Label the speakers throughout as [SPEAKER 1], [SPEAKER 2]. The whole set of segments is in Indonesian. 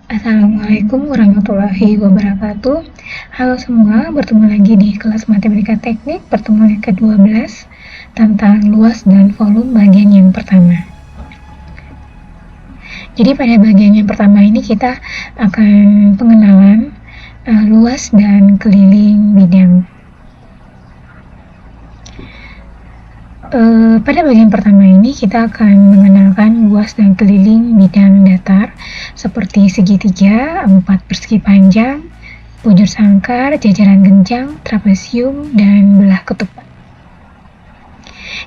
[SPEAKER 1] Assalamualaikum warahmatullahi wabarakatuh. Halo semua, bertemu lagi di kelas Matematika Teknik pertemuan yang ke-12 tentang luas dan volume bagian yang pertama. Jadi pada bagian yang pertama ini kita akan pengenalan luas dan keliling bidang. Pada bagian pertama ini kita akan mengenalkan luas dan keliling bidang datar seperti segitiga, 4 persegi panjang, bujur sangkar, jajaran genjang, trapesium, dan belah ketupat.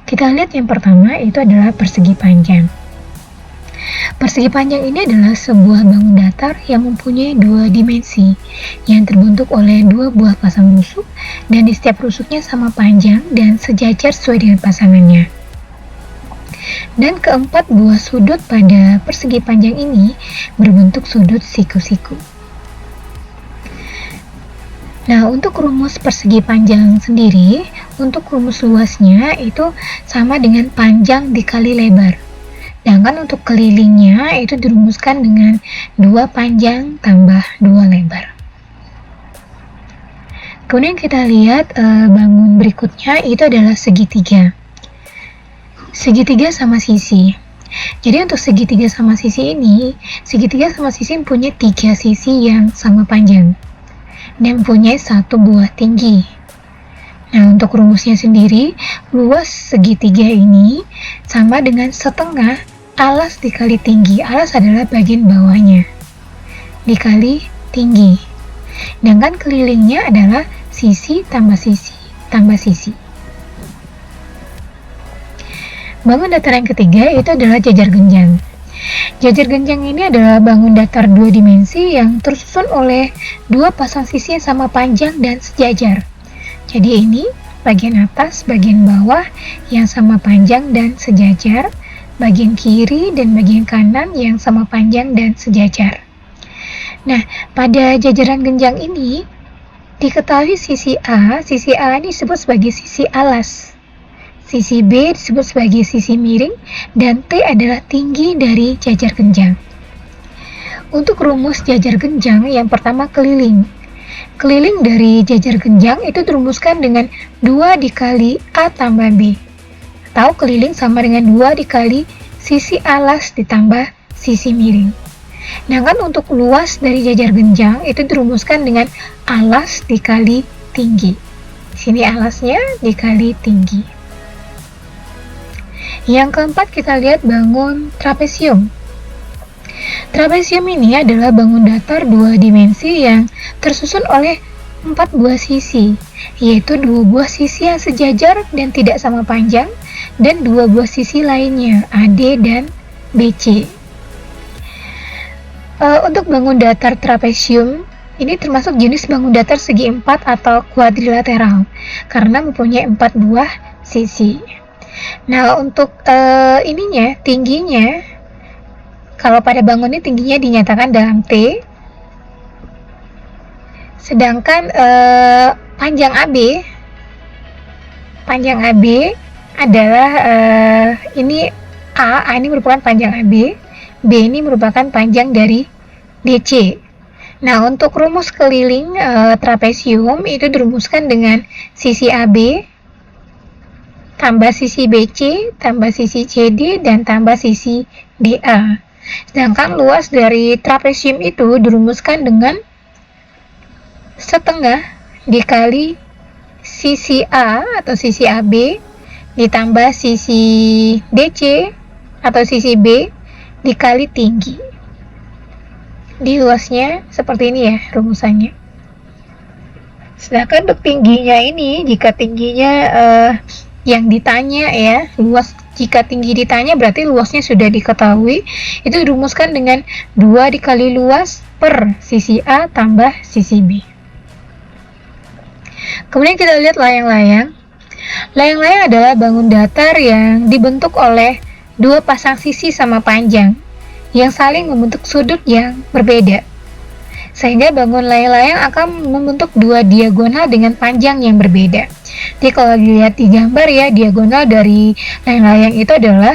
[SPEAKER 1] Kita lihat yang pertama itu adalah persegi panjang. Persegi panjang ini adalah sebuah bangun datar yang mempunyai dua dimensi yang terbentuk oleh dua buah pasang rusuk dan di setiap rusuknya sama panjang dan sejajar sesuai dengan pasangannya. Dan keempat buah sudut pada persegi panjang ini berbentuk sudut siku-siku. Nah, untuk rumus persegi panjang sendiri, untuk rumus luasnya itu sama dengan panjang dikali lebar. Sedangkan untuk kelilingnya itu dirumuskan dengan 2 panjang tambah 2 lebar. Kemudian kita lihat bangun berikutnya itu adalah segitiga. Segitiga sama sisi. Jadi untuk segitiga sama sisi ini, segitiga sama sisi mempunyai 3 sisi yang sama panjang dan mempunyai 1 buah tinggi. Nah, untuk rumusnya sendiri, luas segitiga ini sama dengan setengah alas dikali tinggi. Alas adalah bagian bawahnya dikali tinggi. Sedangkan kelilingnya adalah sisi tambah sisi tambah sisi. Bangun datar yang ketiga itu adalah jajar genjang. Jajar genjang ini adalah bangun datar 2 dimensi yang tersusun oleh 2 pasang sisi yang sama panjang dan sejajar. Jadi ini bagian atas, bagian bawah yang sama panjang dan sejajar, bagian kiri dan bagian kanan yang sama panjang dan sejajar. Nah, pada jajaran genjang ini diketahui sisi A ini disebut sebagai sisi alas, sisi B disebut sebagai sisi miring, dan T adalah tinggi dari jajar genjang. Untuk rumus jajar genjang yang pertama keliling. Keliling dari jajar genjang itu dirumuskan dengan 2 dikali A tambah B. Atau keliling sama dengan 2 dikali sisi alas ditambah sisi miring. Sedangkan untuk luas dari jajar genjang itu dirumuskan dengan alas dikali tinggi. Sini alasnya dikali tinggi. Yang keempat kita lihat bangun trapesium. Trapesium ini adalah bangun datar 2 dimensi yang tersusun oleh 4 buah sisi, yaitu 2 buah sisi yang sejajar dan tidak sama panjang, dan 2 buah sisi lainnya, AD dan BC. Untuk bangun datar trapesium, ini termasuk jenis bangun datar segi 4 atau kuadrilateral, karena mempunyai 4 buah sisi. Nah, untuk tingginya, kalau pada bangun ini tingginya dinyatakan dalam T, sedangkan panjang AB adalah ini A ini merupakan panjang AB, B ini merupakan panjang dari DC. Nah, untuk rumus keliling trapesium itu dirumuskan dengan sisi AB tambah sisi BC tambah sisi CD dan tambah sisi DA. Sedangkan luas dari trapesium itu dirumuskan dengan setengah dikali sisi A atau sisi AB ditambah sisi DC atau sisi B dikali tinggi. Di luasnya seperti ini ya rumusannya. Sedangkan untuk tingginya ini, jika tingginya yang ditanya ya, luas, jika tinggi ditanya berarti luasnya sudah diketahui, itu dirumuskan dengan 2 dikali luas per sisi A tambah sisi B. Kemudian kita lihat layang-layang. Layang-layang adalah bangun datar yang dibentuk oleh 2 pasang sisi sama panjang yang saling membentuk sudut yang berbeda. Sehingga bangun layang-layang akan membentuk 2 diagonal dengan panjang yang berbeda. Jadi kalau dilihat di gambar ya, diagonal dari layang-layang itu adalah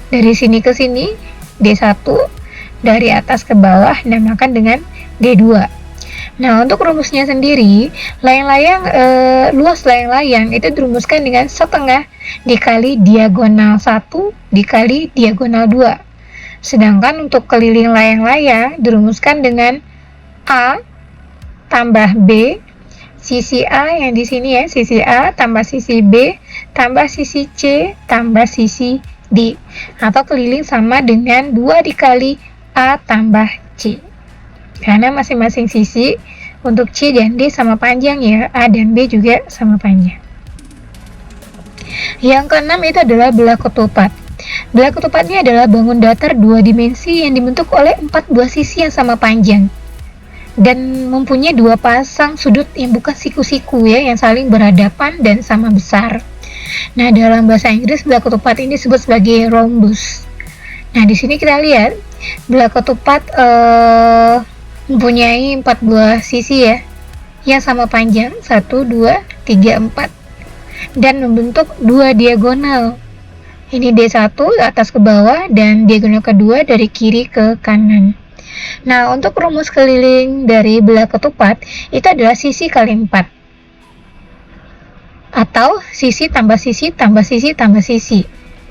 [SPEAKER 1] dari sini ke sini D1, dari atas ke bawah dinamakan dengan D2. Nah, untuk rumusnya sendiri, luas layang-layang itu dirumuskan dengan setengah dikali diagonal 1 dikali diagonal 2. Sedangkan untuk keliling layang-layang dirumuskan dengan A tambah B, sisi A yang di sini ya, sisi A tambah sisi B tambah sisi C tambah sisi D, atau keliling sama dengan 2 dikali A tambah C. Karena masing-masing sisi untuk C dan D sama panjang ya, A dan B juga sama panjang. Yang keenam itu adalah belah ketupat. Belah ketupat ini adalah bangun datar 2 dimensi yang dibentuk oleh 4 buah sisi yang sama panjang dan mempunyai 2 pasang sudut yang bukan siku-siku ya, yang saling berhadapan dan sama besar. Nah, dalam bahasa Inggris belah ketupat ini disebut sebagai rhombus. Nah, di sini kita lihat belah ketupat mempunyai 4 buah sisi ya, yang sama panjang 1, 2, 3, 4 dan membentuk 2 diagonal. Ini D1 atas ke bawah dan diagonal kedua dari kiri ke kanan. Nah, untuk rumus keliling dari belah ketupat itu adalah sisi kali 4 atau sisi tambah sisi tambah sisi tambah sisi.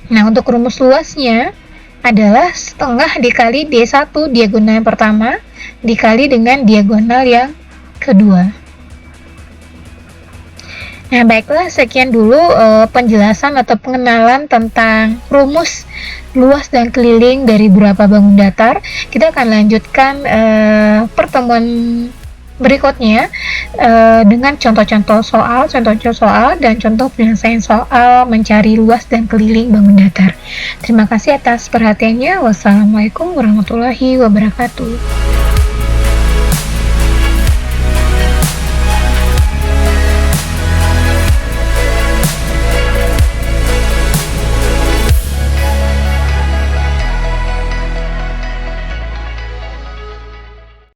[SPEAKER 1] Nah, untuk rumus luasnya adalah setengah dikali D1 diagonal yang pertama dikali dengan diagonal yang kedua. Nah, baiklah, sekian dulu penjelasan atau pengenalan tentang rumus luas dan keliling dari beberapa bangun datar. Kita akan lanjutkan pertemuan berikutnya dengan contoh-contoh soal dan contoh penyelesaian soal mencari luas dan keliling bangun datar. Terima kasih atas perhatiannya. Wassalamualaikum warahmatullahi wabarakatuh.